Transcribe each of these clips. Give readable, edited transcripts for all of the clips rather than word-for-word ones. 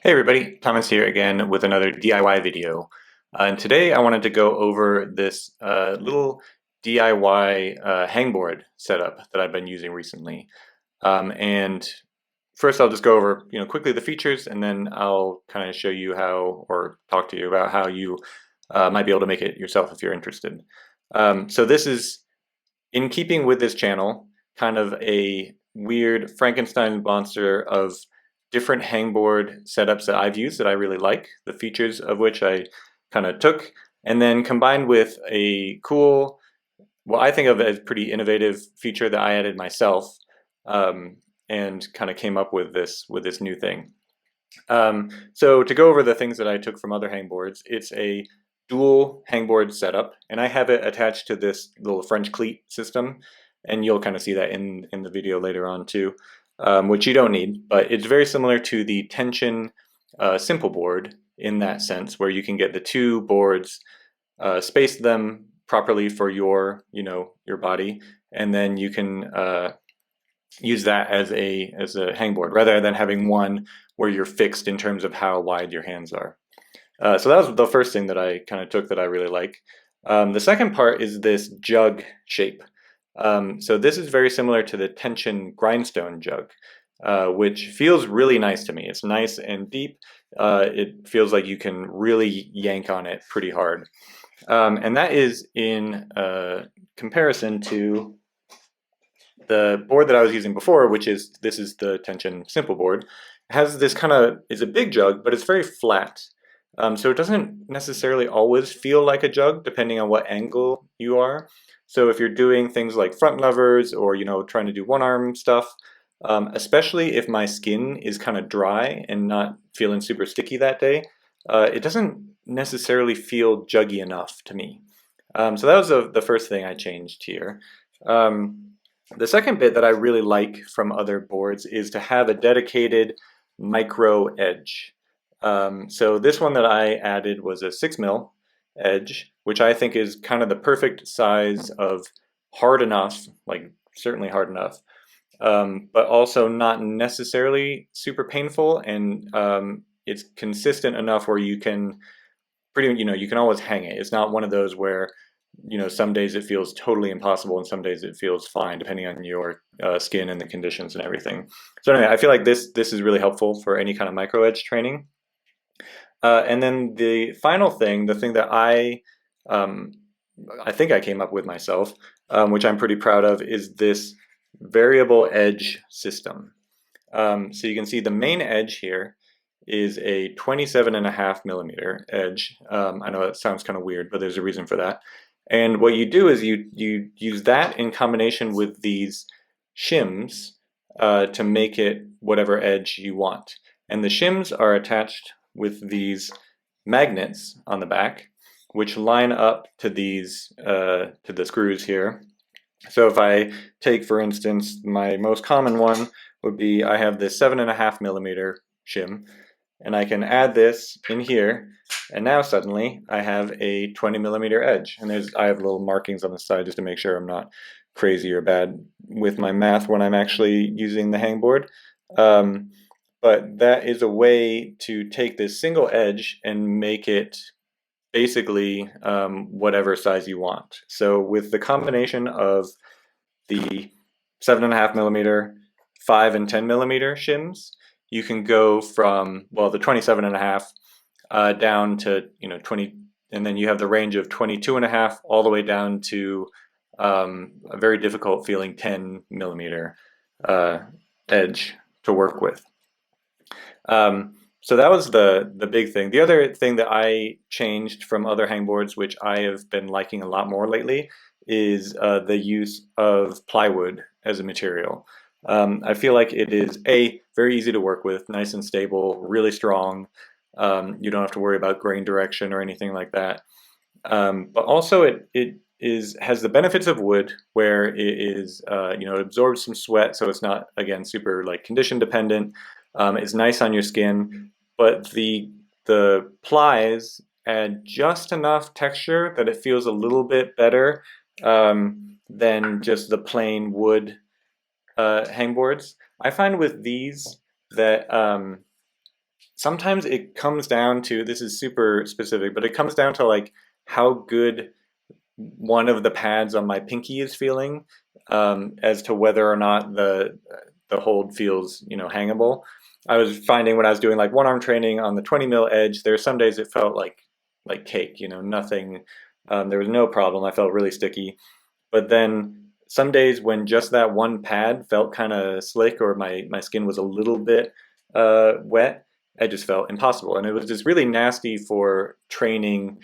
Hey everybody, Thomas here again with another DIY video. And today I wanted to go over this little DIY hangboard setup that I've been using recently. And first I'll just go over, quickly the features, and then I'll kind of show you how, or talk to you about how you might be able to make it yourself if you're interested. So this is in keeping with this channel, kind of a weird Frankenstein monster of different hangboard setups that I've used that I really like, the features of which I kind of took, and then combined with a cool, what I think of as pretty innovative feature that I added myself, um, and kind of came up with this new thing. So to go over the things that I took from other hangboards, it's a dual hangboard setup, and I have it attached to this little French cleat system, and you'll kind of see that in the video later on too, which you don't need, but it's very similar to the tension simple board in that sense, where you can get the two boards, space them properly for your body, and then you can use that as a hangboard rather than having one where you're fixed in terms of how wide your hands are. So that was the first thing that I kind of took that I really like. The second part is this jug shape. So this is very similar to the tension grindstone jug, which feels really nice to me. It's nice and deep. It feels like you can really yank on it pretty hard. And that is in comparison to the board that I was using before, which is this is the tension simple board. It has this kind of is a big jug, but it's very flat. So it doesn't necessarily always feel like a jug, depending on what angle you are. So if you're doing things like front levers or trying to do one arm stuff, especially if my skin is kind of dry and not feeling super sticky that day, it doesn't necessarily feel juggy enough to me. So that was the first thing I changed here. The second bit that I really like from other boards is to have a dedicated micro edge. So this one that I added was a 6 mil edge, which I think is kind of the perfect size of hard enough, like certainly hard enough, but also not necessarily super painful, and it's consistent enough where you can you can always hang it. It's not one of those where some days it feels totally impossible and some days it feels fine depending on your skin and the conditions and everything. So anyway, I feel like this is really helpful for any kind of micro edge training. And then the final thing, the thing that um, I think I came up with myself, which I'm pretty proud of, is this variable edge system. So you can see the main edge here is a 27.5 millimeter edge. I know that sounds kind of weird, but there's a reason for that. And what you do is you use that in combination with these shims to make it whatever edge you want. And the shims are attached with these magnets on the back, which line up to these to the screws here. So if I take, for instance, my most common one would be I have this 7.5 millimeter shim, and I can add this in here, and now suddenly I have a 20 millimeter edge. And I have little markings on the side just to make sure I'm not crazy or bad with my math when I'm actually using the hangboard. But that is a way to take this single edge and make it basically whatever size you want. So with the combination of the 7.5 millimeter, 5 and 10 millimeter shims, you can go from, well, the 27.5 down to 20, and then you have the range of 22.5 all the way down to a very difficult feeling 10 millimeter edge to work with. So that was the big thing. The other thing that I changed from other hangboards, which I have been liking a lot more lately, is the use of plywood as a material. I feel like it is very easy to work with, nice and stable, really strong. You don't have to worry about grain direction or anything like that. But also it has the benefits of wood, where it is it absorbs some sweat, so it's not, again, super like condition dependent. It's nice on your skin, but the plies add just enough texture that it feels a little bit better than just the plain wood hangboards. I find with these that Sometimes it comes down to, this is super specific, but it comes down to like how good one of the pads on my pinky is feeling, as to whether or not the hold feels, hangable. I was finding when I was doing like one arm training on the 20 mil edge, there were some days it felt like cake, nothing. There was no problem. I felt really sticky. But then some days when just that one pad felt kind of slick, or my skin was a little bit wet, it just felt impossible. And it was just really nasty for training,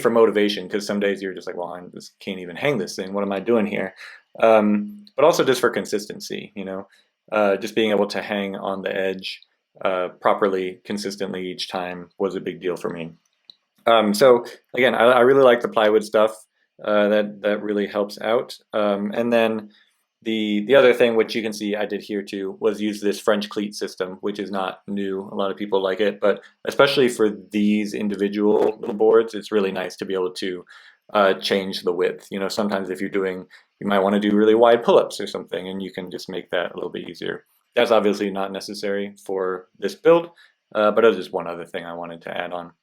for motivation, because some days you're just like, well, I just can't even hang this thing. What am I doing here? But also just for consistency, just being able to hang on the edge properly, consistently each time was a big deal for me. So again, I really like the plywood stuff. That really helps out. And then the other thing, which you can see I did here too, was use this French cleat system, which is not new. A lot of people like it, but especially for these individual little boards, it's really nice to be able to change the width. Sometimes if you're doing, you might want to do really wide pull-ups or something, and you can just make that a little bit easier. That's obviously not necessary for this build, but it was just one other thing I wanted to add on.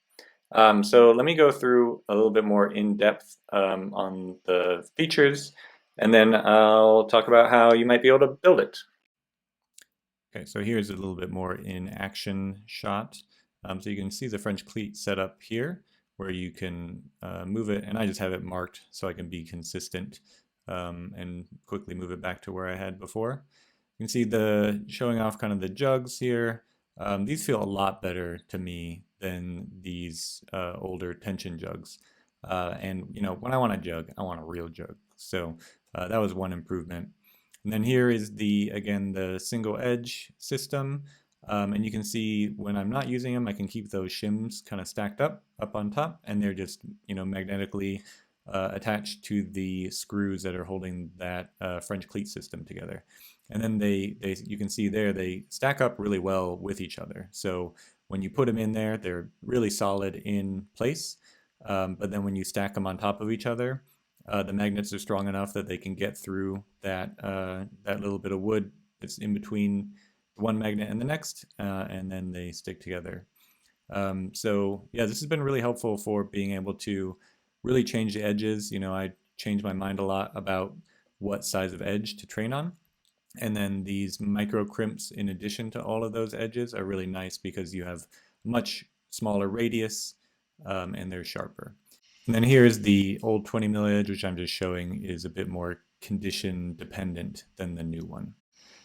So let me go through a little bit more in depth on the features, and then I'll talk about how you might be able to build it. Okay, so here's a little bit more in action shot. So you can see the French cleat set up here, where you can move it, and I just have it marked so I can be consistent and quickly move it back to where I had before. You can see the showing off kind of the jugs here. These feel a lot better to me than these older tension jugs. And when I want a jug, I want a real jug. So that was one improvement. And then here is again, the single edge system. And you can see when I'm not using them, I can keep those shims kind of stacked up on top, and they're just, magnetically attached to the screws that are holding that French cleat system together. And then you can see there, they stack up really well with each other. So when you put them in there, they're really solid in place. But then when you stack them on top of each other, the magnets are strong enough that they can get through that little bit of wood that's in between one magnet and the next, and then they stick together. So yeah, this has been really helpful for being able to really change the edges. I changed my mind a lot about what size of edge to train on. And then these micro crimps in addition to all of those edges are really nice because you have much smaller radius, and they're sharper. And then here's the old 20 mil edge, which I'm just showing is a bit more condition dependent than the new one.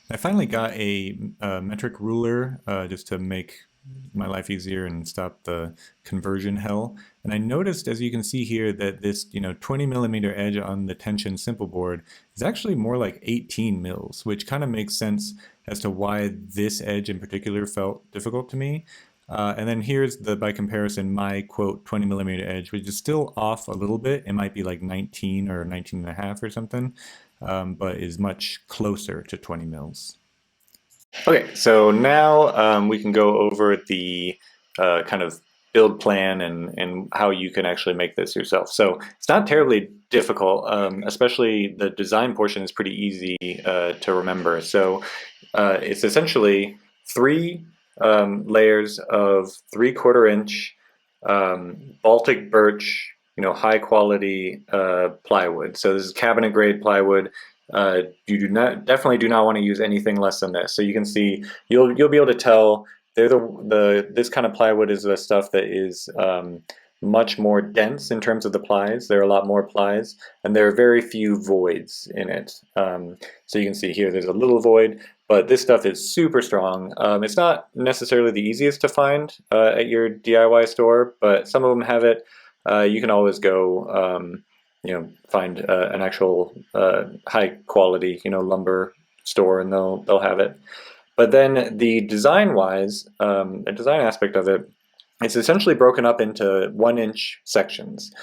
I finally got a metric ruler just to make my life easier and stop the conversion hell. And I noticed, as you can see here, that this 20 millimeter edge on the tension simple board is actually more like 18 mils, which kind of makes sense as to why this edge in particular felt difficult to me. And then here's by comparison, my quote 20 millimeter edge, which is still off a little bit. It might be like 19 or 19 and a half or something, but is much closer to 20 mils. Okay, so now we can go over the kind of build plan and how you can actually make this yourself. So it's not terribly difficult, especially the design portion is pretty easy to remember. So it's essentially 3 layers of 3/4 inch Baltic birch, high quality plywood. So this is cabinet grade plywood. You definitely do not want to use anything less than this. So you can see, you'll be able to tell this kind of plywood is the stuff that is much more dense in terms of the plies. There are a lot more plies, and there are very few voids in it. So you can see here there's a little void, but this stuff is super strong. It's not necessarily the easiest to find at your DIY store, but some of them have it. You can always go find an actual high quality lumber store, and they'll have it. But then the design wise, the design aspect of it, it's essentially broken up into 1-inch sections.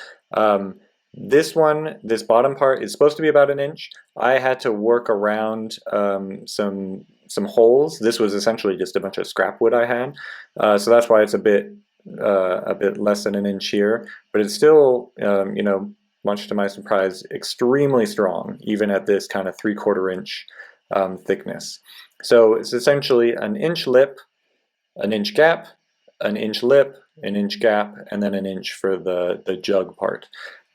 This bottom part is supposed to be about 1 inch. I had to work around some holes. This was essentially just a bunch of scrap wood I had, so that's why it's a bit less than 1 inch here. But it's still, much to my surprise, extremely strong, even at this kind of 3/4 inch thickness. So it's essentially 1 inch lip, 1 inch gap, an inch lip, an inch gap, and then an inch for the jug part.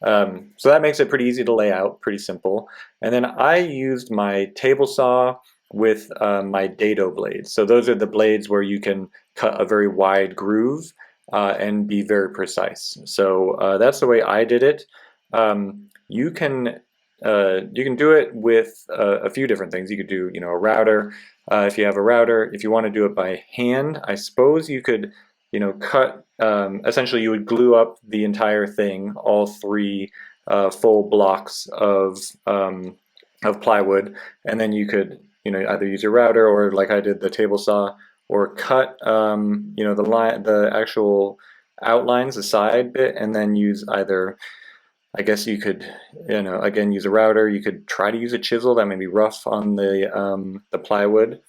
So that makes it pretty easy to lay out, pretty simple. And then I used my table saw with my dado blades. So those are the blades where you can cut a very wide groove and be very precise. So that's the way I did it. You can do it with a few different things. You could do, a router. If you have a router, if you want to do it by hand, I suppose you could, cut. Essentially, you would glue up the entire thing, all three full blocks of plywood, and then you could, either use your router or, like I did, the table saw, or cut, the actual outlines, the side bit, and then use either. I guess you could, again, use a router. You could try to use a chisel. That may be rough on the plywood,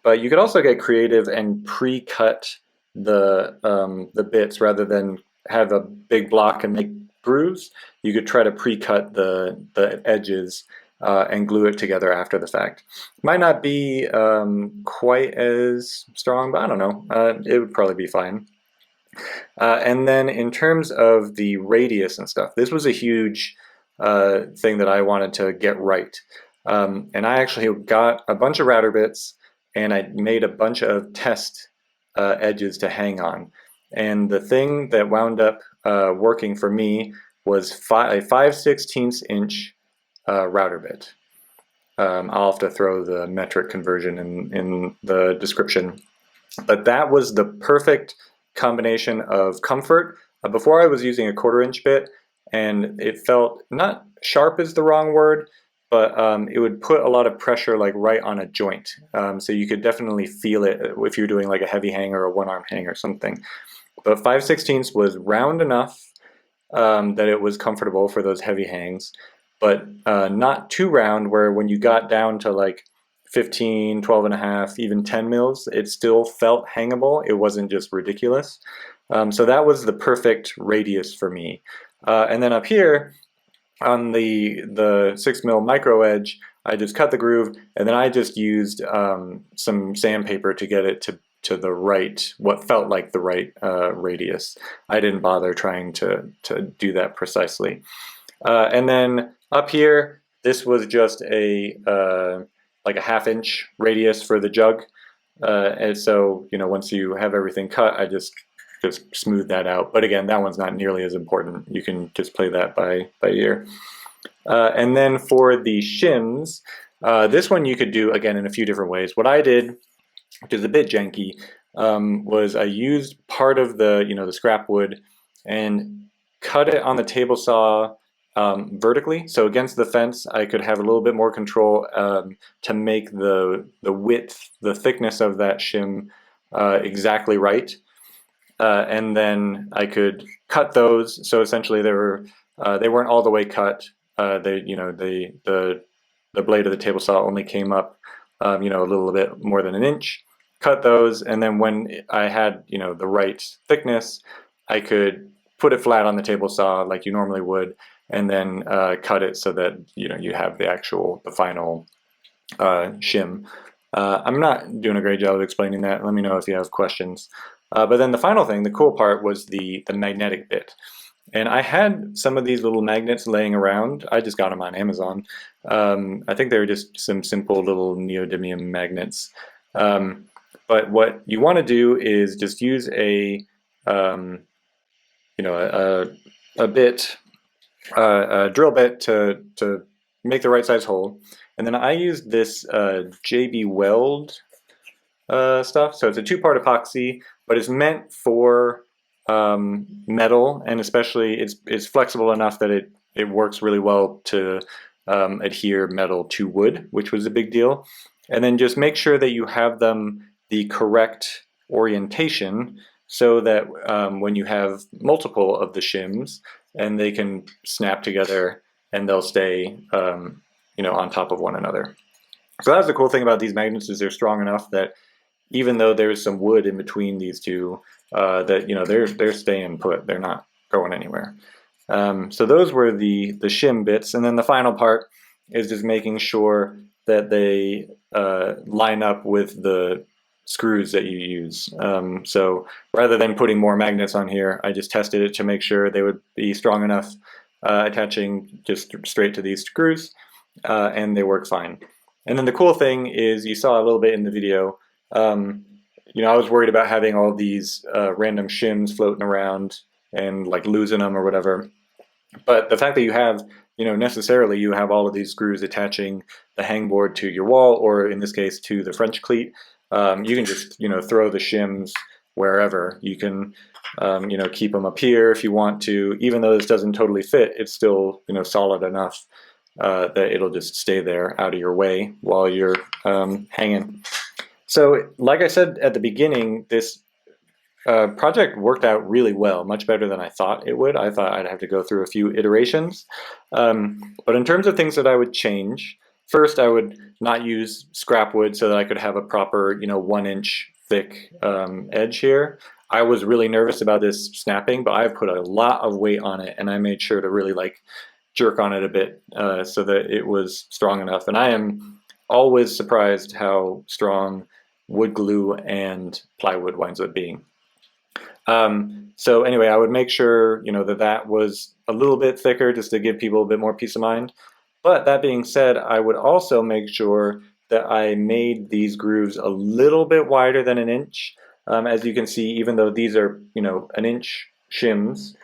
but you could also get creative and pre-cut the bits rather than have a big block and make grooves. You could try to pre-cut the edges and glue it together after the fact. Might not be quite as strong, but I don't know. It would probably be fine. And then in terms of the radius and stuff, this was a huge thing that I wanted to get right. And I actually got a bunch of router bits and I made a bunch of test edges to hang on. And the thing that wound up working for me was a 5/16 inch router bit. I'll have to throw the metric conversion in the description. But that was the perfect combination of comfort. Before I was using a 1/4 inch bit, and it felt, not sharp is the wrong word, but it would put a lot of pressure like right on a joint. So you could definitely feel it if you're doing like a heavy hang or a one-arm hang or something. But 5/16 was round enough that it was comfortable for those heavy hangs, but not too round where when you got down to like 15, 12 and a half, even 10 mils, it still felt hangable. It wasn't just ridiculous. So that was the perfect radius for me. And then up here on the 6 mil micro edge, I just cut the groove, and then I just used some sandpaper to get it to the right, what felt like the right radius. I didn't bother trying to do that precisely. And then up here, this was just like a 1/2 inch radius for the jug. And so, once you have everything cut, I just smooth that out. But again, that one's not nearly as important. You can just play that by ear. And then for the shims, this one you could do, again, in a few different ways. What I did, which is a bit janky, was I used part of the scrap wood and cut it on the table saw vertically. So against the fence, I could have a little bit more control to make the width, the thickness of that shim exactly right. And then I could cut those. So essentially, they weren't all the way cut. The blade of the table saw only came up, a little bit more than an inch. Cut those, and then when I had, the right thickness, I could put it flat on the table saw like you normally would, and then cut it so that you have the final shim. I'm not doing a great job of explaining that. Let me know if you have questions. But then the final thing, the cool part, was the magnetic bit. And I had some of these little magnets laying around. I just got them on Amazon. I think they were just some simple little neodymium magnets. But what you want to do is just use a bit, a drill bit to make the right size hole. And then I used this JB Weld stuff. So it's a 2-part epoxy, but it's meant for metal, and especially it's flexible enough that it works really well to adhere metal to wood, which was a big deal. And then just make sure that you have them the correct orientation so that when you have multiple of the shims, and they can snap together and they'll stay on top of one another. So that's the cool thing about these magnets, is they're strong enough that even though there's some wood in between these two, that they're staying put. They're not going anywhere. So those were the shim bits, and then the final part is just making sure that they line up with the screws that you use. So rather than putting more magnets on here, I just tested it to make sure they would be strong enough, attaching just straight to these screws, and they work fine. And then the cool thing is, you saw a little bit in the video, I was worried about having all these random shims floating around and like losing them or whatever. But the fact that you have, necessarily you have all of these screws attaching the hangboard to your wall, or in this case to the French cleat, you can just, throw the shims wherever. You can, keep them up here if you want to. Even though this doesn't totally fit, it's still, solid enough that it'll just stay there out of your way while you're hanging. So, like I said at the beginning, this project worked out really well, much better than I thought it would. I thought I'd have to go through a few iterations. But in terms of things that I would change, first I would not use scrap wood so that I could have a proper, 1-inch thick edge here. I was really nervous about this snapping, but I've put a lot of weight on it, and I made sure to really jerk on it a bit so that it was strong enough. And I am always surprised how strong wood glue and plywood winds up being. So anyway, I would make sure, that was a little bit thicker just to give people a bit more peace of mind. But that being said, I would also make sure that I made these grooves a little bit wider than 1 inch. As you can see, even though these are, 1 inch shims,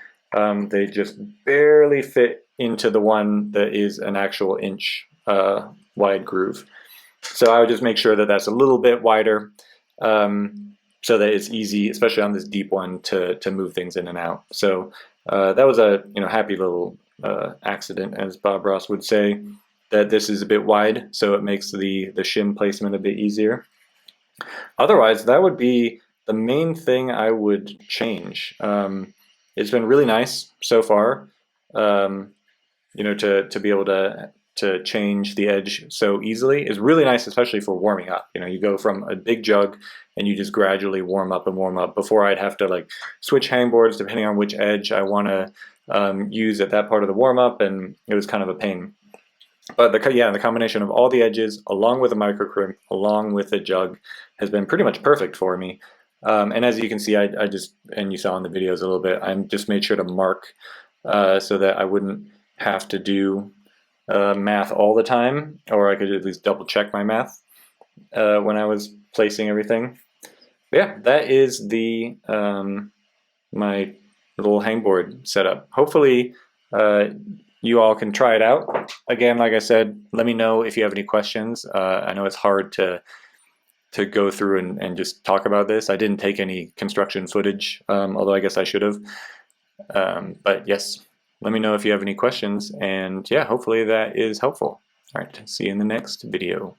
they just barely fit into the one that is an actual inch wide groove. So I would just make sure that that's a little bit wider, so that it's easy, especially on this deep one, to move things in and out. So that was a happy little accident, as Bob Ross would say, that this is a bit wide, so it makes the shim placement a bit easier. Otherwise, that would be the main thing I would change. It's been really nice so far, to be able to change the edge so easily. Is really nice, especially for warming up. You go from a big jug and you just gradually warm up and warm up. Before, I'd have to switch hangboards depending on which edge I want to use at that part of the warm up, and it was kind of a pain. But the combination of all the edges, along with a micro crimp, along with the jug, has been pretty much perfect for me. And as you can see, I just, and you saw in the videos a little bit, I just made sure to mark so that I wouldn't have to do math all the time, or I could at least double check my math when I was placing everything. But yeah, that is the my little hangboard setup. Hopefully you all can try it out. Again, like I said, let me know if you have any questions. I know it's hard to go through and just talk about this. I didn't take any construction footage, although I guess I should have. But yes, let me know if you have any questions, and yeah, hopefully that is helpful. All right, see you in the next video.